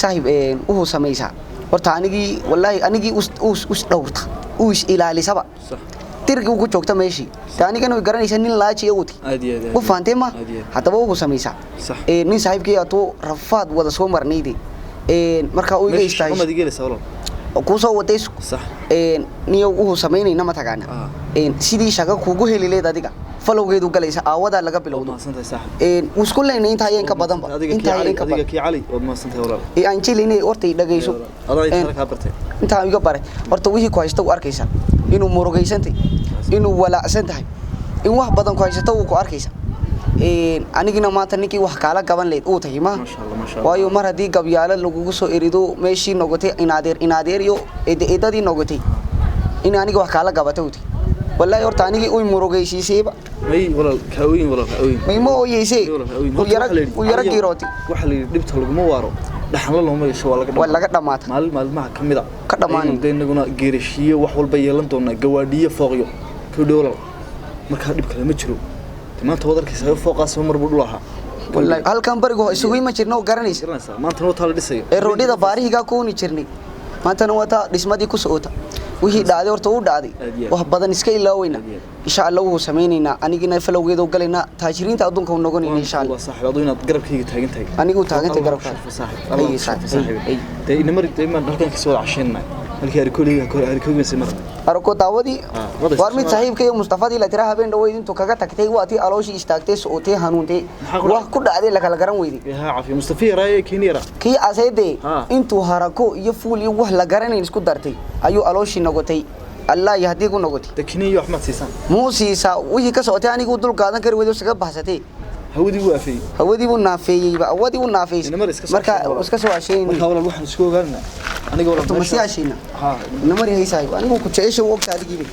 saaxiib uu sameeysa horta anigi wallahi anigi us dhawrta us ilaalisaba صح tirgi ugu joogta meeshii taanigan way garanaysaa nin laaji awti u faantay ma hadaba uu sameeysa nin saaxiibkii ato rafaad wada soo marnaydi marka uu iga istaagay ku soo waday صح niyo uu sameeynayna ma tagaana sidii shaqa kugu heli leed adiga falowgeedu galaysa aawada laga bilowdo isku leeynay inta ayeen ka badan ba inta ayeen ka badan ki cali wad ma santahay walaal aan jilinay hortay dhageyso inta iga bare horta wixii ku haysto u arkaysa inuu murugaysantay inuu walaacsan tahay in wax badan ku haysto uu ku arkaysa anigina maanta ninkii wax kala gaban leed uu tahay ma waayo mar hadii gabyaalo lagu soo erido meeshii noqotay inaadeer iyo eedadii noqotay in aniga wax kala gabatay والله horta anigi uu murugaysiisayba may walaal kaawin may ma ooyeysay u yara girooti waxa la dibta lagu waaro dhaxan la yeesho waa laga dhamaata maalmaha kamida ka dhamaan deynaguna geerishiyo wax walba yeelan doona gawaadhiyo fooqiyo ku dhoolal marka dib kale ma jiro maanta wadarkiisa fooqaas mar buu dhulaha wallahi halkan barigo isugu ma jirno garanaysa maanta noo taal dhisayo roodhida baarihiga kooni jirnay maanta wata dhismadii ku socota wixii dhacday horta uu dhacday wax badan iska ilaawayna insha Allah uu sameeynayna anigina falowgeedo galayna taajiriinta adduunka uu noqonayna insha Allah saaxiibadu inaad garabkayga taagan tahay anigu taagan garabka saaxiib tay inamari dayman halkan ka soo casheynaa halkii arkoogaysa mar arko daawadi war mid saaxiibka iyo Mustafa la tira habeen dhaweyd intuu kaga tagtay waati alooshi istaagtay sootay hanuuntay wax ku dhacday la kala garan weeyday caafi Mustafa raay keenira kii aseede intuu harako iyo fuul iyo wax la garanayn isku dartay ayuu alooshi noqotay Allah yahdii ku noqotay takiniyo Ahmed Siisan muusiisa wixii ka sootay anigu dul qaadan kari weedo saga baxsatay hawadii uu naafeeyay awadii uu naafeeyay marka iska soo asheen marka walaal waxaan isku ogaanaa aniga walaal ma sii asheen namari haysay anigu ku jeesho waqti adigii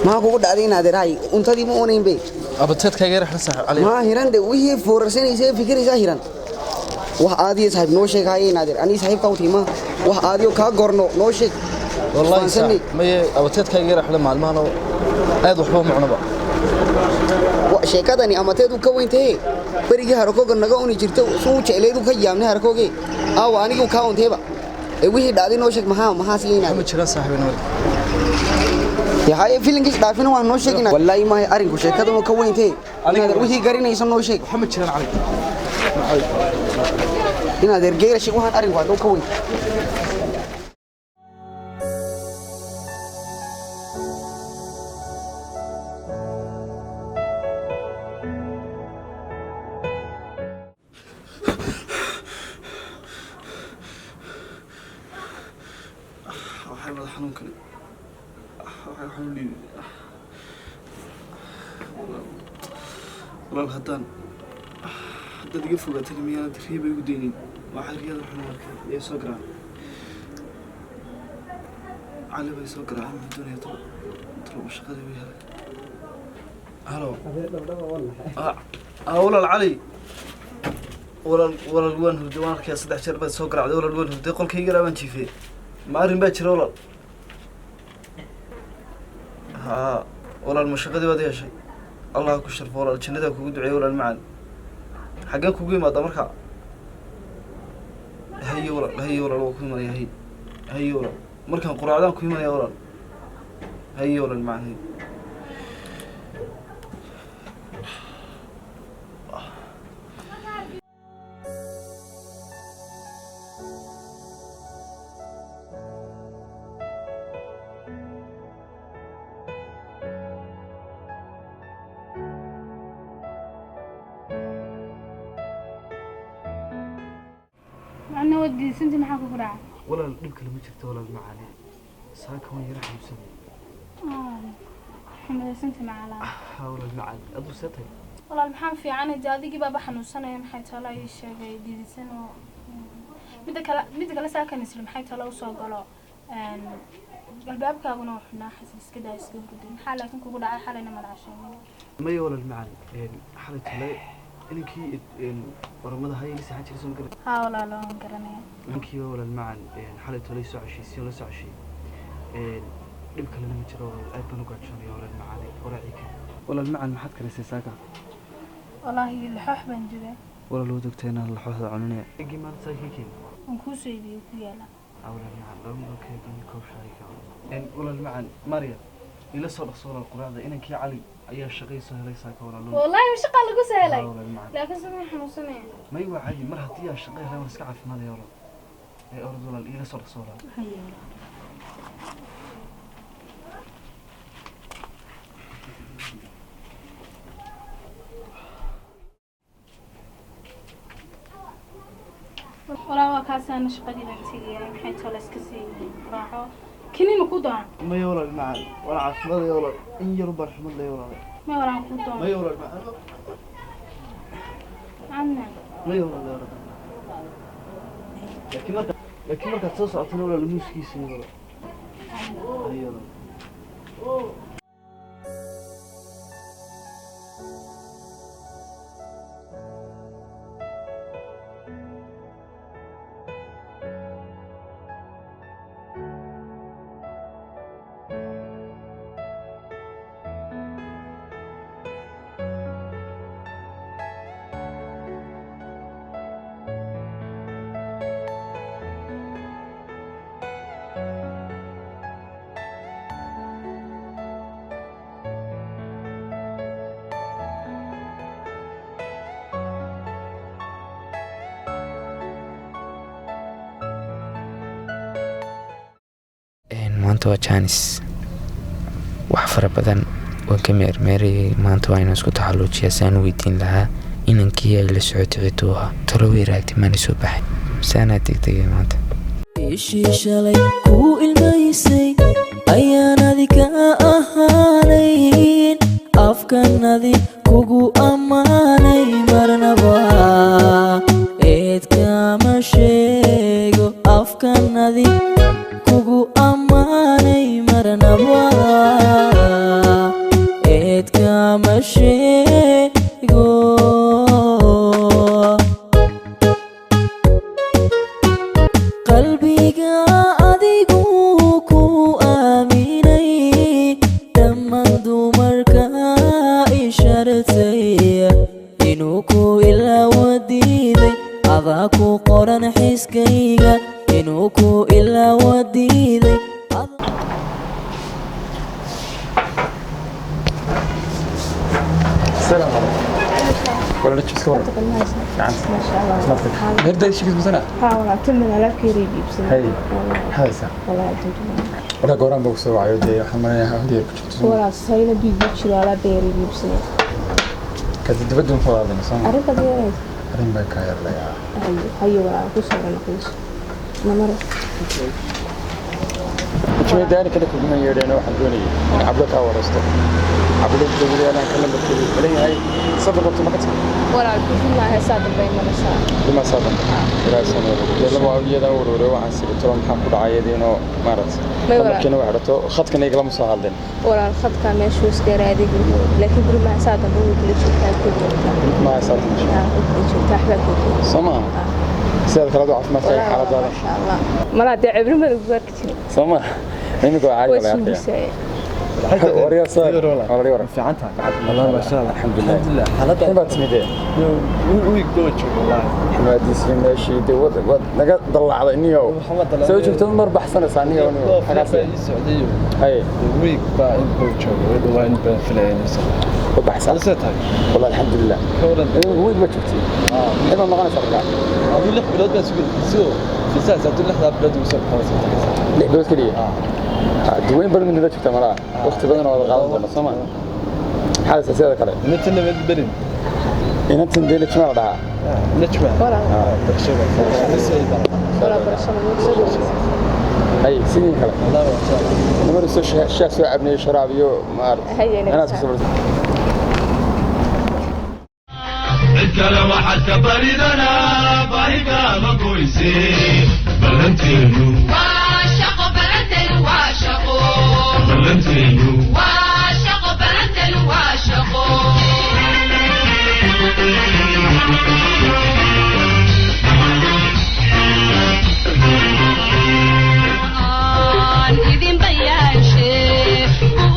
ما هو دارين هذا راي أنت دي مو نين بي أبتت كغير حسن عليه ما هيران ده وهي فورسين يسوي فكرة زاهيران وهذه صاحب نوشة كاي نادر أني صاحب كاوتي ما وهذه وكا غورنو نوشة والله صاحب ما أبتت كغير حلا معلمانو هذا حبوب معنا بقى وشيء كذا ني أمتى دو كوين تي بريجي هركو كنا كوني جرتو سو چلے دو كيامني هركو كي أو أني كو كاون تي بقى وهي دارين نوشة مها سينا هم تشرا صاحب نور يا هاي فيلم كيش دافين وان نوشة كنا والله ما أرين كوشة كذا ما كوين تي أنا وهي قرين يسون نوشة محمد تشرا علي هنا در غير شيء وان أرين وان كوين حنون كلي حنوني والله هدان haddaad iga fogaatay miyaanad riiba igu deynin waxaa riyada waxaan arkay ee soo garaac cali bay soo garaacay ma doonaya talo shaqada way helay halo walaal cali walaal waan hurday waan arkaya 3 jeer baad soo garaacday walaal waan hurday qolkayga baan jiifay ma arrin baa jira walaal walaal ma shaqadii waad yeeshay allah ku sharfo walaal jannada kugu duceeyo walaal macaan xagee kugu imaada marka hayo walaal waa ku imanaya hayo walaal markaan quraacdaan ku imanaya walaal hayo walaal macaan أنا ودي سنتي معاك وقرعة. ولا نبكي لما جبت ولا المعاني ساك هون يروح يمسك. حمد سنتي معنا. ولا المعاني أبو ستة. والله المحام في عنا جادي جبا بحنو سنة يوم حيت الله يشجع جديد سنة. بدك لا ساكن يسلم حيت الله وصل قلا. الباب كابونا وحنا حسيس كده يسكت بدين حالة كنكو قرعة حالنا ملعشان. ما يولا المعاني حالة هلا إنكي ورمضة هاي لسه حاجة لسه مقرن. ولا لا مقرنة. إنكي ولا المعن حالة ولا يسوع شيء سيون لا يسوع شيء. نبكي لنا متجرا أبنا قاعد شون يا ولا المعاني ورعيك. ولا المعن ما حد كان يساكا. والله الحح بنجده. ولا لو دكتينا الحح عنيا. إجي ما تساكين. ونكوسي دي وكيالا. ولا المعن لو ما كان يكون شايكا. ولا المعن ماريا. إلى صورة القرآن إنك يا علي أي شقي سهل يساك ولا لون والله مش قال لك سهلي لكن سمع حمصني ما يوعى عادي مرة تيا شقي هاي مسكعة في ماذا يورا أي أرض ولا إلى صورة هيا ولا وكاسة نشقدي بنتي حيث ولا سكسي راحوا كنين كودان ما يورا المعان ولا عارف ماذا يورا إن يربى الحمد لله يورا ما ورا كودان ما يورا المعان عنا ما يورا لكن مرة تصعد ولا الموسكي سيورا يورا maanta waa Janice wax fara badan waan ka meermeeray maanta waa inaan isku taxalluujiyaa saan weydiin lahaa inankii ay la socotay cidooha talo weeraagti maana soo baxay saana degdegay maanta ishii shalay kuu ilmaysay ayaan adika ahaanayn afkanadi kugu ammaanay marnaba eed kama sheego afkanadi kugu ammaanay marnaba eed kama sheego qalbiga adigu ku aaminay dhammaan dumarka isharatay inuu ku ilaawo diiday adaa ku qoran xiskayga inuu ku ilaawo diiday السلام عليكم. ولا تشوف صورة؟ نعم. ما شاء الله. هذا الشيء كيف سنة؟ والله كلنا لا كيريبي بسنة. هاي. هذا سنة. والله الدنيا. ولا قرآن بوكسوا عيودي حمرنا هذي كتير. والله ساينا بيجي ولا بيريبي بسنة. كذا تبدون فلادنا صح؟ أعرف هذا. أرين بكاير لا يا. هاي ولا كوسا ولا كوسا. نمر. شو ذلك كده كل ما يرينا واحد دوني عبدك أول أسطو عبدك تقول أنا أكلم بكذي ليه هاي صدق وقت ما كتب ولا كل ما هساد بين مرسال لما صدق لا سنة يلا ما أولي دور وروح عن سير ترى محمد عايدينه مارس لما كانوا عرضوا خط كان يقلم صهالدين ولا الخط كان ماشي وسكر هذه لكن كل ما هساد هو كل شيء كان كله ما صار مش كل شيء تحلى كله سما سيد كلا ضعف ما في حالة ما شاء الله ما لا تعبر ما نقدر كتير سما إنك عارف ولا عارف وريا صار وريا في عنتها والله ما شاء الله الحمد لله حالتها ما تسميده ويقدر تشوف والله ما ديسي ماشي دو نقد ضل على إنيو سوي شفت مربح سنة ثانية ونيو حاجة في السعودية هاي ويك بقى إنكو تشوف وين بفلان مربح سنة والله الحمد لله وين ما شفتي إما ما غنى سرقة أقول لك بلاد بس سوق في ساعة أقول لك لا بلاد وسوق خلاص لا بلاد كلية دوين بلد من ذا شفت مرة وقت بدنا ولا غلط ولا سما حاسس أسير كله نتنا من برين إن تندين تشمر ده نتشمر ولا ولا برشلونة أي سنين كله والله ما شاء الله نمر الشاش ابني شراب يو مار أنا أسكت الكلام حتى بردنا بايقا مقويسي بلنتينو واشق بلنتين واشقو بلنتينو واشق بلنتين واشقو إذن بيان شيء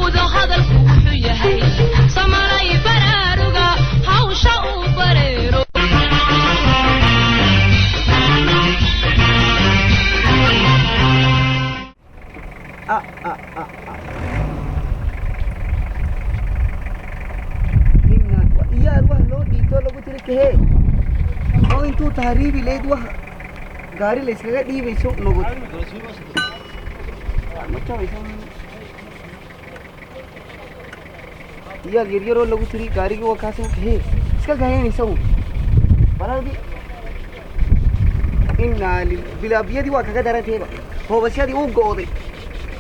وذو هذا الفوح يهي سمراي برارغا هاوشا وبريرو يا الوه لو ديتو لو تلك هي او انتو تهريبي ليد وه غاري لسكا ديبي سو نغوت يا غيريرو لو تري غاري كو كاسو هي اسكا غاي ني سو بلادي ان بلا بيدي واكا درته هو بس يدي او غودي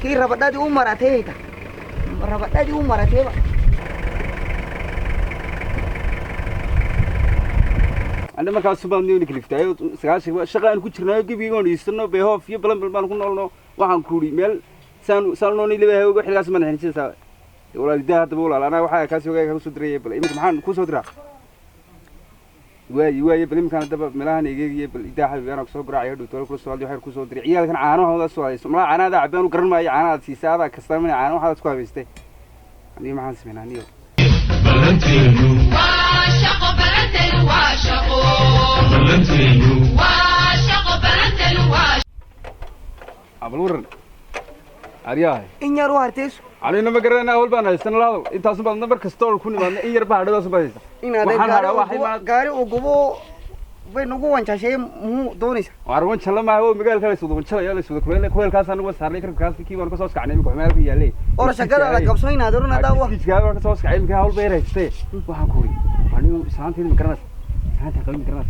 كي ربدادي او مراتي تا ربدادي او مراتي أنا ما كان سبب نيوني كليفتاي سكاشي شغال كوتشرنا جبيون يستنوا بهو في بلان بلان كنا لنا وعن كوري ميل سانوني اللي بهو وحنا لازم نحن سوا ولا ده تقول أنا وحاجة كاسيو جاي كاسو دري بل يمكن محن كوسو درا واي بل يمكن دبب ملاهن يجي بل ده حبي أنا كسو قرا يهدو تقول كل سؤال ده حير كوسو دري عيال كان عانوا هذا السؤال ما أنا ده عبيان وقرن ما يعانا سيسا كسر من عانوا هذا سؤال بيسته عندي محن سمعنا نيو بلنتينو واشق بلنتين واشقو بلنتينو واشق بلنتين واشقو أبلورن أرياه إن يروح هرتيس علينا ما قررنا أول بنا السنة لا أنت أصلا نمبر كستور كوني ما إيه يربح هذا أصلا بس إن هذا غاري وجبو بينوجو وانشا شيء مو دونيس وأروان شلون ما هو مقال كله سود وانشا يلا سود كويل كاس أنا بس هارلي كاس كي وأنا كسوس كعني بكو ما في يالله اور شغال على قبصين هذا رونا داوا كيس كذا كسوس كعني بكو هول بيرهستي وهاكوري أنا سانتي مكرناس سانتي كلام مكرناس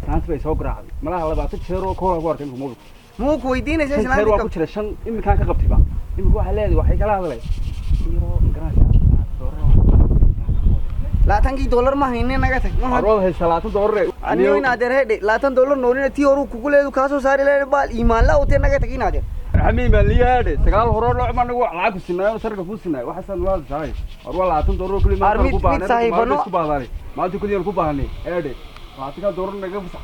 سانتي بيسوق راح ملا هلا بعد تشيرو كورا كورتين كمول مو كويدين إيش سانتي رو أكو تشرشان إم كان كقبتي بقى إم كوا حلاه واحد كلا هذا ليه يرو مكرناس لا تانجي دولار ما هيني نعكت أروح هالسلاتو دور أنيو نادر هيد لا تان دولار نوري نتي أورو كوكولة دو كاسو ساري له بال إيمان لا أوتي نعكت كي نادر حمي مالي هذا سكال هرور لو عمانه وعلاق السنة وسرق فوسنا وحسن واحد زاي أروح لا تان دولار كل ما أرمي صاحب بنو ما تقول يلكو بهاني هذا ما تكال دولار نعكت فوسا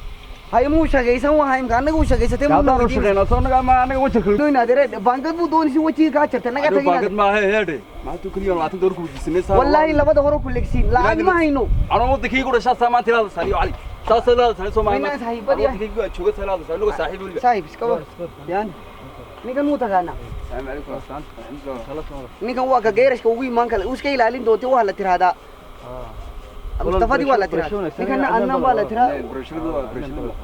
هاي مو شقي سوا هاي مكان نقول شقي ستة مو هذا رش كنا صورنا كمان أنا وجه كل دو نادر هيد بانكت بو دوني سوى شيء كاتشر تنعكت كي بانكت نادر ما هي هذا ما تقول يلا تان دولار كل سنة والله لا بده هرو كل شيء لا أنا ما هينو أنا ما تكيك ولا شاس سامان تلا سالي علي شاس تلا سالي سوما وين صاحب بدي تكيك شو قلت تلا سالي لو صاحب ولا صاحب سكوا يعني نيكن مو تكانا السلام عليكم أستاذ خلاص نيكن واقع غيرش كوي مانكل उसके इलालिन दोते वो हालत रहा था मुस्तफा दी वाला तेरा निकन अन्ना वाला तेरा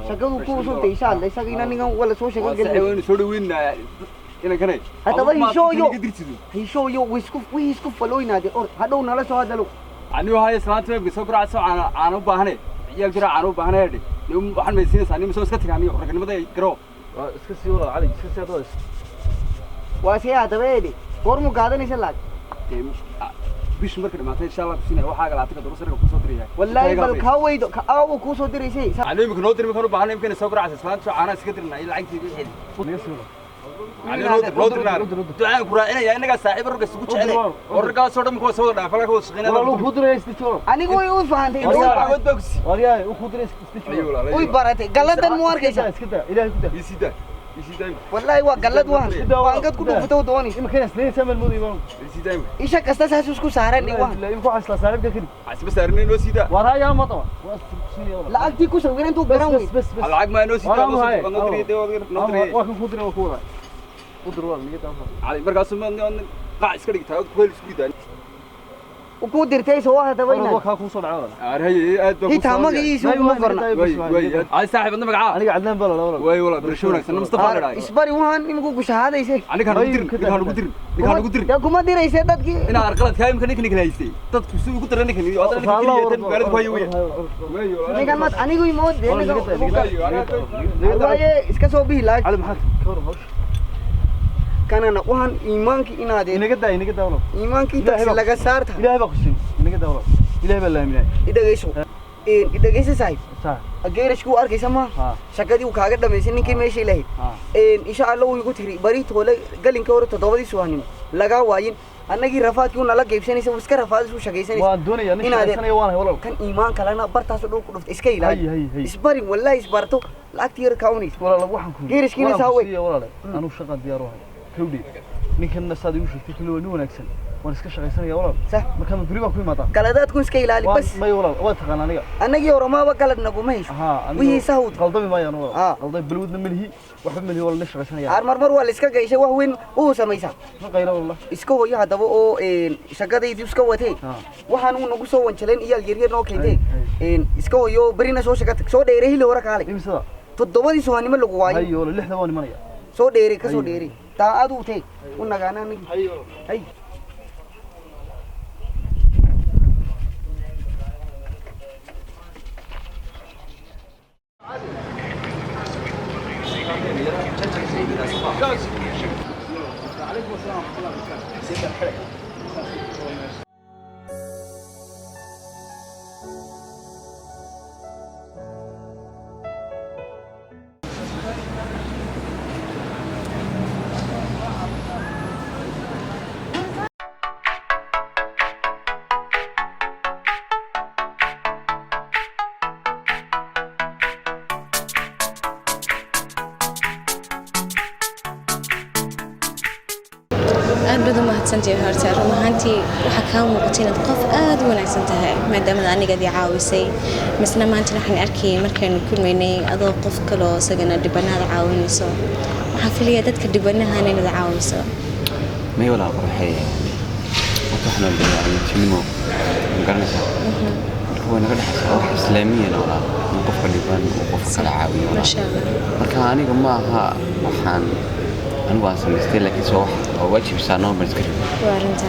शक्ल को सो तेईसा ले सकीना निकन वाला सो शक्ल के وين سوري وين إنا كناي هذا هي شو يو ويسكو فلوي نادي اور هذا نلا سو هذا لو أنا وهاي سنة تبي بسكر عسى أنا بهاني يال جرا أنا بهاني هذي يوم بحن مسين ساني مسوي سكتي عني وركني بدي كرو اسكسي ولا علي اسكسي هذا واسي هذا بيدي قرمو قادني سلاك bish marka dhamaatay insha Allah tusina waxa kala aadka daro sarka ku soo diriyay wallahi bal ka weydo ka aw ku soo dirisay علي ممكن نودر ممكن بحنا يمكن سوق راس اسفان شو انا سكدرنا الى عقتي بيحد علي نودر دعاء قراءنا يا انك صاحب الرق سوق جعله ورقا سو دم كو سو دافا كو شقينا والله ku diraysto ani way u faantay ود بوكس wariyahay ku diraysto uy baratay galadan mu arkaysa iska daa ilaahay ku daa يسيدا يسيدا wallahi waa galad waan qad ku dhufto dooni imkana isleen samal mudi waan يسيدا isha kasta saas isku saaran ni waa la imku asla saaxiibka kidi حسب سارنين نو سيدا waraya ma tawa waa subsiyo lacagtii ku sawiran intuu garan wey bas العق ما نو سيدا نودري نودري waa ku diray ku wada ku dir waa niga taa علي markaas ma qaac iska dhigtaa ku isku diidan ku dirtay soo hada wayna waa ku soo dhacay arhay aad ba ku hita magiisu ma farna way ay saaxib adna magaca aniga cadlaan bal wala way wala برشونك سنه مصطفى غراي isbari waan imku ku shahaadaysay aniga aan ugu dir ya kuma diraysay dadkii ina arqalad kaayim kan ninka haystay dadku si ugu daran ninka iyo adana ninka magaalada ku hayo ninka mad anigu imood waaye iska soo bihi laag ali maxaa ka hor hawsh kanana waxaan iimaanki inaad inaga daa wala iimaanki taas laga saarta ilaahay baa ku siin inaga daa wala ilaahay baa laaminay idageyso saaxiib sax ageerishku arkaysa ma shaqadii uu kaaga dhameysay ninkii meeshii lahayd insha Allah uu igu tiri bari toole galinka hore 7 subaxnimo laga waayin annagii rafaadkii una la geebsanaysa iska rafaadis uu shaqaysanaysa waan doonayaa nin shaqaysanaya waan walaal kan iimaan kalena bartaas dhul ku dhuftay iska ilaali isbari wallahi isbarto lacagtii yar kaawnis walaal waxaan ku geerishkiina saaway walaal anu shaqo diyaar wahay kawdi ninkan saad igu sheegtay kale waa wanaagsan waan iska shaqaysanaya walaal sax marka ma bari baa ku imaata galadaadku iska ilaali bas may walaal waa taqaan aniga annagii oramaaba galad naguma hayso wixii sahud qaldami maayaan walaal qalday balwadna milhi waxba milhi walaal shaqaysanaya mar waa la iska gayshay wax weyn uu samaysa ma qaylo walaal iska wayo hadaba oo shaqadaydu iska watay waxaan uu nagu soo wanjaleen iyaal yaryar noo keentay iska wayo barina soo shaqad soo dheeray hili hore kaalay imsada 7 subaxnimo lagu waayo ayo walaal 6 waan imanaya soo dheeray ka soo dheeray taa aad u tay u nagaana nig hay عليكم السلام ورحمة الله وبركاته. aad baad u mahadsantahay horta run ahaantii waxaa kaa muuqatay inaad qof aad u wanaagsan tahay maadaama anigadii caawisay misna maanta waxaan arkayay markaanu kulmaynay adoo qof kaloo isagana dhibanaada caawinayso waxaan filayaa dadka dhibanahan inaad caawiso may walaa qorxay waxaan leeyahay tinimo garanaysa marka way naga dhaxaysaa wax islaamiyana walaa qofka dhiban oo qofka kala caawiyo masha Allah marka aniga ma aha waxaan anigu aan samaystay laakiin soo wax oo waajib saarnaa ma iska rabo waarinta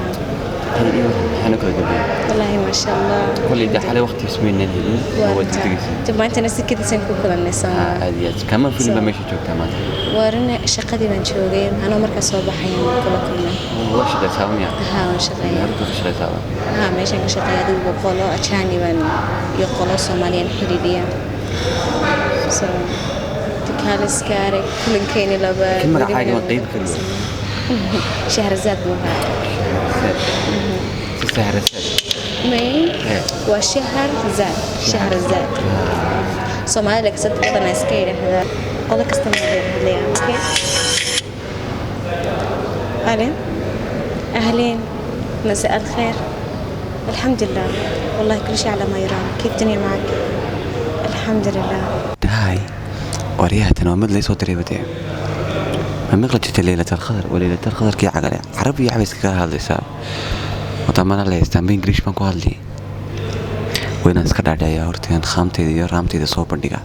أنا كل جبين والله ما شاء الله كل ده حالي وقت اسمين الهين تبغى أنت نسيت كده سنكون كل الناس هذه كمان فيلم ماشي شو كمان ورنا شقدي من شوقين أنا مركز صباح يوم كلنا وش ده سامي ها وش ده وش ده سامي ها ماشي كشقة هذا وقولوا أشاني من يقولوا سوماليين حريرية so تكالس كارك كل كيني لبا كم حاجة ما قيد كله شهرزاد بوها شهرزاد مين وشهرزاد شهرزاد سومالي لك ست قطع ناسكير هذا قولك استمر لي اوكي أهلين أهلين مساء الخير الحمد لله والله كل شيء على ما يرام كيف الدنيا معك الحمد لله هاي وريها تنومد لي صوت ريبتي ما قلت ليلة الخضر وليلة الخضر كي عقلي عربي عبس كذا هذا الساعة وطبعا الله يستعمل إنجليش ما قال لي وين أسكت على يا أرتين خامتي دي رامتي دي صوب بندقة